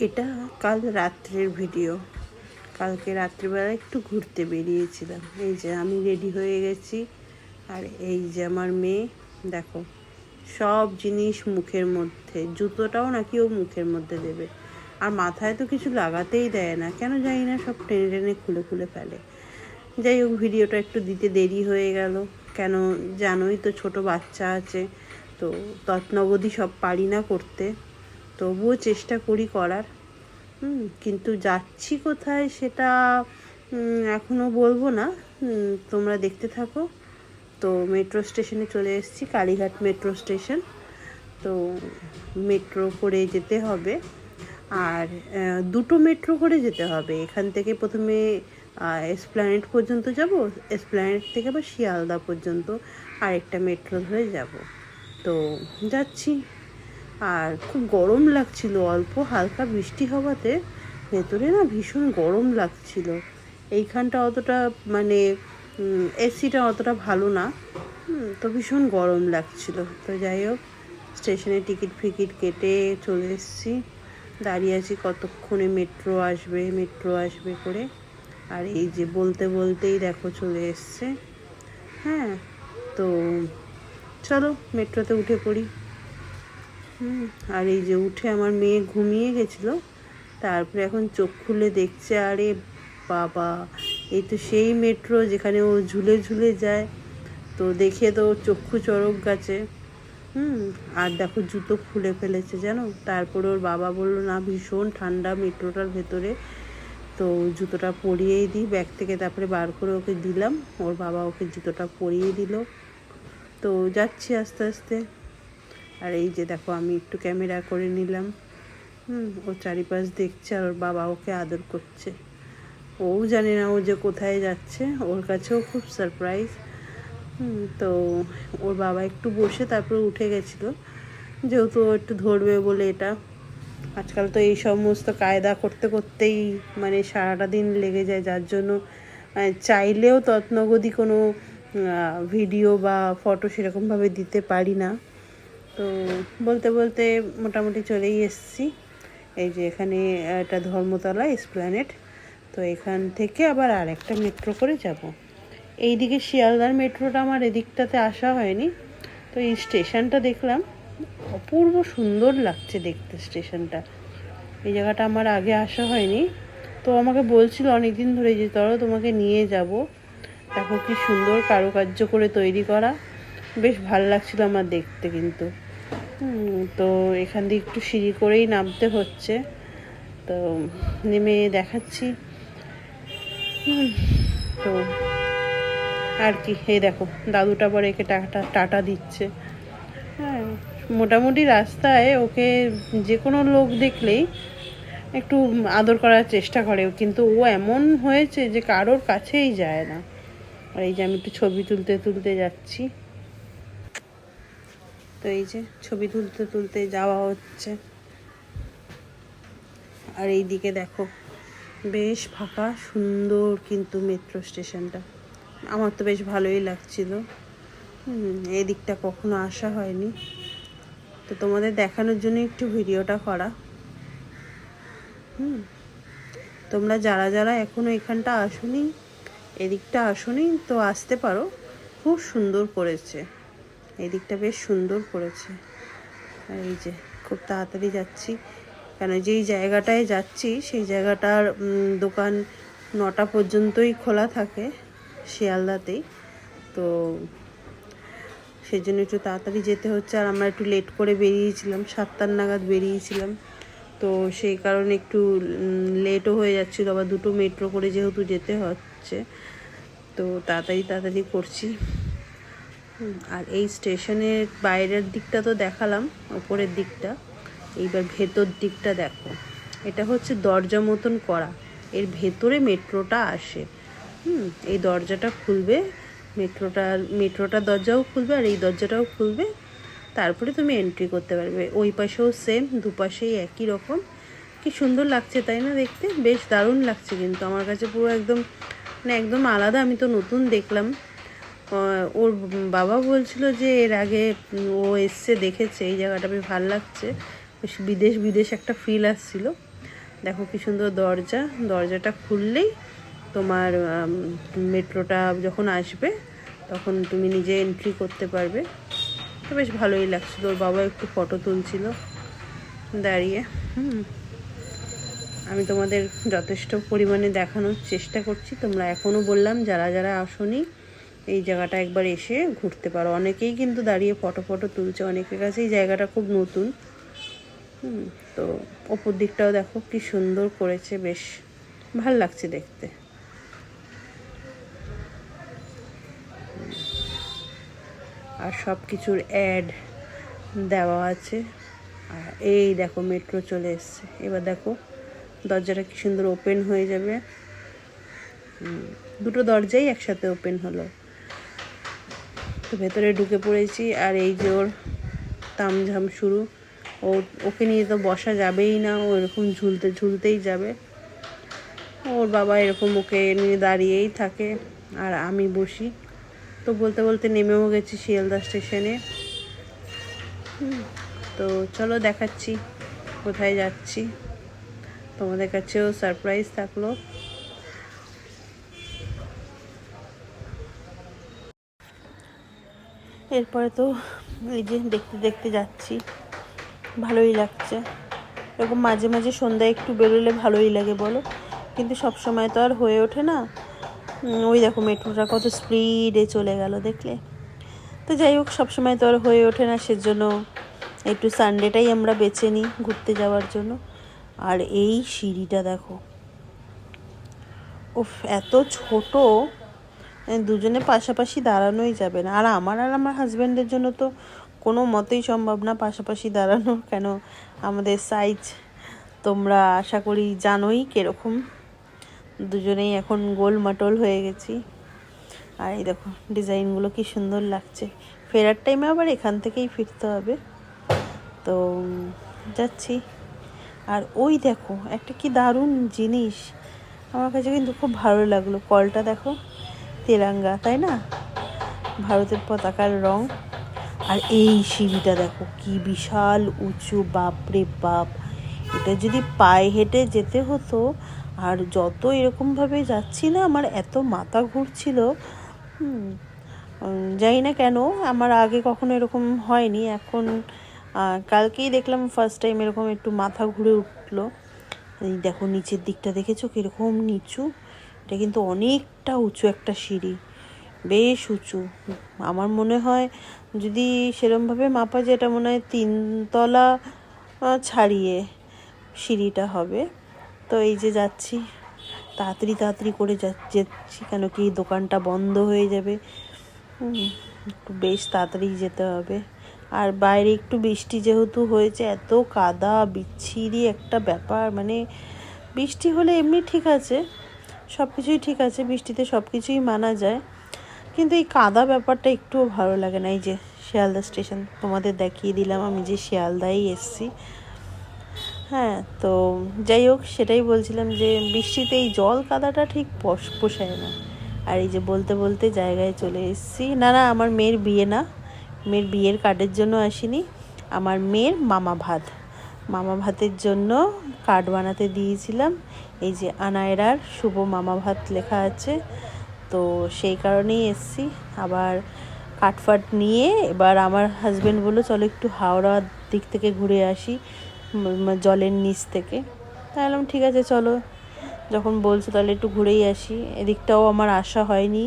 এটা কাল রাত্রের ভিডিও। কালকে রাত্রিবেলা একটু ঘুরতে বেরিয়েছিলাম। এই যে আমি রেডি হয়ে গেছি, আর এই যে আমার মেয়ে, দেখো সব জিনিস মুখের মধ্যে, জুতোটাও নাকি ও মুখের মধ্যে দেবে। আর মাথায় তো কিছু লাগাতেই দেয় না, কেন জানি না, সব টেনে টেনে খুলে খুলে ফেলে। যাই হোক, ভিডিওটা একটু দিতে দেরি হয়ে গেল, কেন জানোই তো, ছোট বাচ্চা আছে তো, তৎনগদি সব পারি না করতে, তবুও চেষ্টা করি করার। কিন্তু যাচ্ছি কোথায় সেটা এখনও বলবো না, তোমরা দেখতে থাকো। তো মেট্রো স্টেশনে চলে এসেছি, কালীঘাট মেট্রো স্টেশন। তো মেট্রো করে যেতে হবে, আর দুটো মেট্রো করে যেতে হবে। এখান থেকে প্রথমে এসপ্ল্যানেড পর্যন্ত যাব, এসপ্ল্যানেড থেকে আবার শিয়ালদা পর্যন্ত আরেকটা মেট্রো ধরে যাব। তো যাচ্ছি, আর খুব গরম লাগছিল, অল্প হালকা বৃষ্টি হওয়াতে ভেতরে না ভীষণ গরম লাগছিল। এইখানটা অতটা মানে এসিটা অতটা ভালো না, তো ভীষণ গরম লাগছিল। তো যাই হোক, স্টেশনে টিকিট ফিকিট কেটে চলে এসেছি, দাঁড়িয়ে আছি কতক্ষণে মেট্রো আসবে করে। আর এই যে বলতে বলতেই দেখো চলে এসছে। হ্যাঁ, তো চলো মেট্রোতে উঠে পড়ি। আর এই যে উঠে আমার মেয়ে ঘুমিয়ে গেছিলো, তারপরে এখন চোখ খুলে দেখছে, আরে বাবা, এই তো সেই মেট্রো যেখানে ও ঝুলে ঝুলে যায়। তো দেখে তো চক্ষু চড়ক গাছে। আর দেখো জুতো খুলে ফেলেছে জানো। তারপরে ওর বাবা বললো, না ভীষণ ঠান্ডা মেট্রোটার ভেতরে, তো জুতোটা পরিয়েই দিই ব্যাগ থেকে। তারপরে বার করে ওকে দিলাম, ওর বাবা ওকে জুতোটা পরিয়ে দিল। তো যাচ্ছি আস্তে আস্তে। আর এই যে দেখো আমি একটু ক্যামেরা করে নিলাম। ও চারিপাশ দেখছে, আর ওর বাবা ওকে আদর করছে। ও জানে না ও যে কোথায় যাচ্ছে, ওর কাছেও খুব সারপ্রাইজ। তো ওর বাবা একটু বসে তারপরে উঠে গেছিলো, যেহেতু ও একটু ধরবে বলে। এটা আজকাল তো এই সমস্ত কায়দা করতে করতেই মানে সারাটা দিন লেগে যায়, যার জন্য চাইলেও তৎনগদি কোনো ভিডিও বা ফটো সেরকমভাবে দিতে পারি না। তো বলতে বলতে মোটামুটি চলেই এসেছি। এই যে এখানে একটা ধর্মতলা এসপ্ল্যানেড, তো এখান থেকে আবার আর একটা মেট্রো করে যাব। এইদিকে শিয়ালদার মেট্রোটা আমার এদিকটাতে আসা হয়নি, তো এই স্টেশনটা দেখলাম, অপূর্ব সুন্দর লাগছে দেখতে স্টেশনটা। এই জায়গাটা আমার আগে আসা হয়নি, তো আমাকে বলছিল অনেক দিন ধরে যে ধরো তোমাকে নিয়ে যাব। দেখো কি সুন্দর কারুকার্য করে তৈরি করা, বেশ ভালো লাগছিল আমার দেখতে। কিন্তু তো এখান দিয়ে একটু সিঁড়ি করেই নামতে হচ্ছে, তো নেমে দেখাচ্ছি। তো আর কি, এই দেখো দাদুটা পরে একে টাটা দিচ্ছে। হ্যাঁ, মোটামুটি রাস্তায় ওকে যে কোনো লোক দেখলেই একটু আদর করার চেষ্টা করে, কিন্তু ও এমন হয়েছে যে কারোর কাছেই যায় না। আর এই যে আমি একটু ছবি তুলতে তুলতে যাচ্ছি। তো এই যে ছবি তুলতে তুলতে যাওয়া হচ্ছে। আর এই দিকে দেখো বেশ ফাঁকা সুন্দর, কিন্তু মেট্রো স্টেশনটা আমার তো বেশ ভালোই লাগছিল। এই দিকটা কখনো আসা হয়নি, তো তোমাদের দেখানোর জন্য একটু ভিডিওটা করা। তোমরা যারা যারা এখনো এখানটা আসোনি, এদিকটা আসোনি, তো আসতে পারো, খুব সুন্দর করেছে, এদিকটা বেশ সুন্দর করেছে। আর এই যে খুব তাড়াতাড়ি যাচ্ছি, কেন যেই জায়গাটায় যাচ্ছি সেই জায়গাটার দোকান 9টা পর্যন্তই খোলা থাকে শিয়ালদাতেই, তো সেই জন্য একটু তাড়াতাড়ি যেতে হচ্ছে। আর আমরা একটু লেট করে বেরিয়েছিলাম, 7টা নাগাদ বেরিয়েছিলাম, তো সেই কারণে একটু লেটও হয়ে যাচ্ছিলো। আবার দুটো মেট্রো করে যেহেতু যেতে হচ্ছে, তো তাড়াতাড়ি করছি। আর এই স্টেশনের বাইরের দিকটা তো দেখালাম, ওপরের দিকটা, এইবার ভেতর দিকটা দেখো। এটা হচ্ছে দরজা মতন করা, এর ভেতরে মেট্রোটা আসে। এই দরজাটা খুলবে, মেট্রোটার দরজাও খুলবে, আর এই দরজাটাও খুলবে, তারপরে তুমি এন্ট্রি করতে পারবে। ওই পাশেও সেম, দুপাশেই একই রকম। কি সুন্দর লাগছে তাই না দেখতে, বেশ দারুণ লাগছে কিন্তু আমার কাছে, পুরো একদম মানে একদম আলাদা। আমি তো নতুন দেখলাম। ওর বাবা বলছিল যে এর আগে ও এসছে, দেখেছে, এই জায়গাটা বেশ ভালো লাগছে, বেশ বিদেশ একটা ফিল আসছিল। দেখো কি সুন্দর দরজা, দরজাটা খুললেই তোমার মেট্রোটা যখন আসবে তখন তুমি নিজে এন্ট্রি করতে পারবে। তো বেশ ভালোই লাগছিল। ওর বাবা একটু ফটো তুলছিল দাঁড়িয়ে। আমি তোমাদের যথেষ্ট পরিমাণে দেখানোর চেষ্টা করছি। তোমরা এখনও বললাম যারা যারা আসোনি এই জায়গাটা একবার এসে ঘুরতে পারো। অনেকেই কিন্তু দাঁড়িয়ে ফটো তুলছে, অনেকের কাছে এই জায়গাটা খুব নতুন। তো ওপর দিকটাও দেখো কি সুন্দর করেছে, বেশ ভাল লাগছে দেখতে। আর সব কিছুর অ্যাড দেওয়া আছে। আর এই দেখো মেট্রো চলে এসছে। এবার দেখো দরজাটা কি সুন্দর ওপেন হয়ে যাবে। দুটো দরজাই একসাথে ওপেন হলো। তো ভেতরে ঢুকে পড়েছি। আর এই যে ওর তামঝাম শুরু। ওকে নিয়ে তো বসা যাবেই না, ও এরকম ঝুলতেই যাবে। ওর বাবা এরকম ওকে নিয়ে দাঁড়িয়েই থাকে আর আমি বসি। তো বলতে বলতে নেমেও গেছি শিয়ালদা স্টেশনে। তো চলো দেখাচ্ছি কোথায় যাচ্ছি, তোমাদের কাছেও সারপ্রাইজ থাকলো। এরপরে তো এই যে দেখতে দেখতে যাচ্ছি, ভালোই লাগছে। এরকম মাঝে মাঝে সন্ধ্যায় একটু বেরোলে ভালোই লাগে বলো, কিন্তু সব সময় তো আর হয়ে ওঠে না। ওই দেখো মেট্রোটা কত স্পিডে চলে গেল দেখলে। তো যাই হোক, সবসময় তো আর হয়ে ওঠে না, সেজন্য একটু সানডেটাই আমরা বেছে নিই ঘুরতে যাওয়ার জন্য। আর এই সিঁড়িটা দেখো, উফ এত ছোট, দুজনে পাশাপাশি দাঁড়ানোই যাবে না। আর আমার হাজব্যান্ডের জন্য তো কোনো মতেই সম্ভব না পাশাপাশি দাঁড়ানো। কেন, আমাদের সাইজ তোমরা আশা করি জানোই কীরকম। দুজনেই এখন গোলমাটোল হয়ে গেছি। আর এই দেখো ডিজাইনগুলো কি সুন্দর লাগছে। ফেরার টাইমে আবার এখান থেকেই ফিরতে হবে। তো যাচ্ছি। আর ওই দেখো একটা কি দারুণ জিনিস, আমার কাছে কিন্তু খুব ভালো লাগলো। কলটা দেখো, তেরাঙ্গা, তাই না? ভারতের পতাকার রং। আর এই সিঁড়িটা দেখো কি বিশাল উঁচু, বাপরে বাপ। এটা যদি পায়ে হেঁটে যেতে হতো, আর যত এরকমভাবে যাচ্ছি না আমার এত মাথা ঘুরছিল। জানি না কেন, আমার আগে কখনো এরকম হয়নি। এখন কালকেই দেখলাম ফার্স্ট টাইম এরকম একটু মাথা ঘুরে উঠলো। এই দেখো নিচের দিকটা দেখেছো কীরকম নিচু। এটা কিন্তু অনেকটা উঁচু একটা সিঁড়ি, বেশ উঁচু। আমার মনে হয় যদি সেরমভাবে মাপা যায়, এটা মনে হয় 3 তলা ছাড়িয়ে সিঁড়িটা হবে। তো এই যে যাচ্ছি, তাড়াতাড়ি করে যাচ্ছি, কেন কি দোকানটা বন্ধ হয়ে যাবে। একটু বেশ তাড়াতাড়ি যেতে হবে। আর বাইরে একটু বৃষ্টি যেহেতু হয়েছে, এত কাদা বিচ্ছিরি একটা ব্যাপার। মানে বৃষ্টি হলে এমনি ঠিক আছে, সব কিছুই ঠিক আছে, বৃষ্টিতে সব কিছুই মানা যায়, কিন্তু এই কাদা ব্যাপারটা একটুও ভালো লাগে না। এই যে শিয়ালদা স্টেশন তোমাদের দেখিয়ে দিলাম, আমি যে শিয়ালদাই এসছি। হ্যাঁ, তো যাই হোক, সেটাই বলছিলাম যে বৃষ্টিতে এই জল কাদাটা ঠিক পোষায় না। আর এই যে বলতে বলতে জায়গায় চলে এসেছি। না, আমার মেয়ের বিয়ে না, মেয়ের বিয়ের কার্ডের জন্য আসিনি, আমার মেয়ের মামা ভাতের জন্য কার্ড বানাতে দিয়েছিলাম। এই যে আনায়রার শুভ মামা ভাত লেখা আছে, তো সেই কারণেই এসছি। আবার কাঠফাট নিয়ে এবার আমার হাজব্যান্ড বললো চলো একটু হাওড়ার দিক থেকে ঘুরে আসি, জলের নিচ থেকে। তাহলে ঠিক আছে চলো, যখন বলছো তাহলে একটু ঘুরেই আসি। এদিকটাও আমার আসা হয়নি,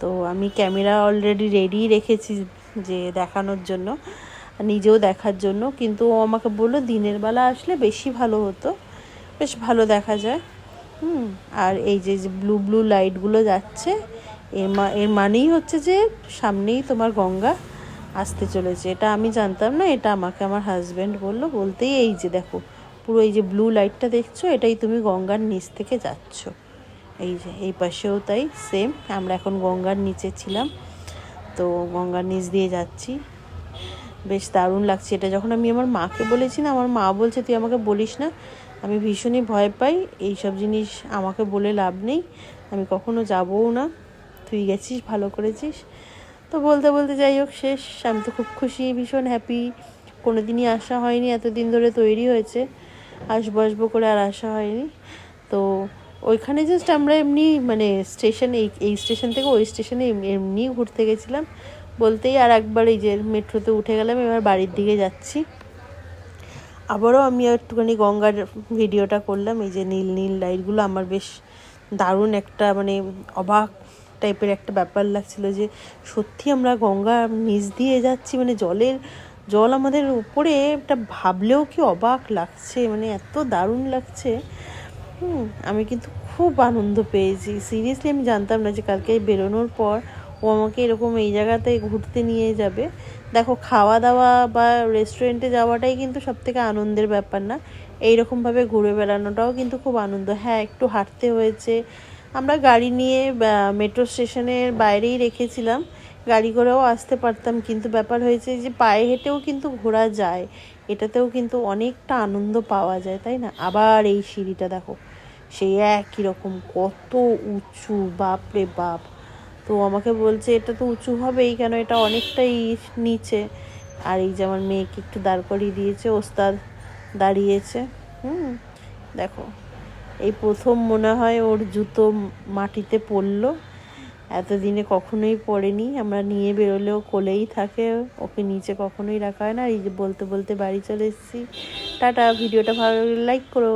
তো আমি ক্যামেরা অলরেডি রেডি রেখেছি যে দেখানোর জন্য, নিজেও দেখার জন্য। কিন্তু ও আমাকে বললো দিনের বেলা আসলে বেশি ভালো হতো, বেশ ভালো দেখা যায়। আর এই যে ব্লু লাইটগুলো যাচ্ছে, এর মানেই হচ্ছে যে সামনেই তোমার গঙ্গা আসতে চলেছে। এটা আমি জানতাম না, এটা আমাকে আমার হাজব্যান্ড বলতেই এই যে দেখো পুরো এই যে ব্লু লাইটটা দেখছো, এটাই তুমি গঙ্গার নিচ থেকে যাচ্ছ। এই যে এই পাশেও তাই সেম, আমরা এখন গঙ্গার নিচে ছিলাম, তো গঙ্গার নিচ দিয়ে যাচ্ছি। বেশ দারুণ লাগছে। এটা যখন আমি আমার মাকে বলেছি না, আমার মা বলছে তুই আমাকে বলিস না, আমি ভীষণই ভয় পাই, এইসব জিনিস আমাকে বলে লাভ নেই, আমি কখনো যাবও না, তুই গেছিস ভালো করেছিস। তো বলতে বলতে যাই হোক শেষ। আমি তো খুব খুশি, ভীষণ হ্যাপি। কোনো দিনই আসা হয়নি, এতদিন ধরে তৈরি হয়েছে, আসবো আসবো করে আর আসা হয়নি। তো ওইখানে জাস্ট আমরা এমনি মানে স্টেশনে, এই স্টেশন থেকে ওই স্টেশনে এমনি ঘুরতে গেছিলাম বলতেই, আর একবার এই যে মেট্রোতে উঠে গেলাম, এবার বাড়ির দিকে যাচ্ছি। আবারও আমি একটুখানি গঙ্গার ভিডিওটা করলাম। এই যে নীল নীল লাইটগুলো আমার বেশ দারুণ একটা মানে অবাক টাইপের একটা ব্যাপার লাগছিল, যে সত্যি আমরা গঙ্গা নিচ দিয়ে যাচ্ছি, মানে জল আমাদের উপরে, এটা ভাবলেও কি অবাক লাগছে, মানে এত দারুণ লাগছে। আমি কিন্তু খুব আনন্দ পেয়েছি, সিরিয়াসলি আমি জানতাম না যে কালকে বেরোনোর পর ও আমাকে এরকম এই জায়গাতে ঘুরতে নিয়ে যাবে। দেখো, খাওয়া দাওয়া বা রেস্টুরেন্টে যাওয়াটাই কিন্তু সব থেকে আনন্দের ব্যাপার না, এইরকমভাবে ঘুরে বেড়ানোটাও কিন্তু খুব আনন্দ। হ্যাঁ, একটু হাঁটতে হয়েছে, আমরা গাড়ি নিয়ে মেট্রো স্টেশনের বাইরেই রেখেছিলাম, গাড়ি করেও আসতে পারতাম, কিন্তু ব্যাপার হয়েছে যে পায়ে হেঁটেও কিন্তু ঘোরা যায়, এটাতেও কিন্তু অনেকটা আনন্দ পাওয়া যায়, তাই না? আবার এই সিঁড়িটা দেখো, সেই একই রকম, কত উঁচু, বাপরে বাপ। তো আমাকে বলছে এটা তো উঁচু হবেই, কেন এটা অনেকটাই নিচে। আর এই যে আমার মেয়েকে একটু দাঁড় করিয়ে দিয়েছে, ওস্তাদ দাঁড়িয়েছে। দেখো, এই প্রথম মনে হয় ওর জুতো মাটিতে পড়লো, এতদিনে কখনোই পড়েনি, আমরা নিয়ে বেরোলেও কোলেই থাকে, ওকে নিচে কখনোই রাখা হয় না। এই যে বলতে বলতে বাড়ি চলে এসেছি। টাটা, ভিডিওটা ভালো লাগলে লাইক করো।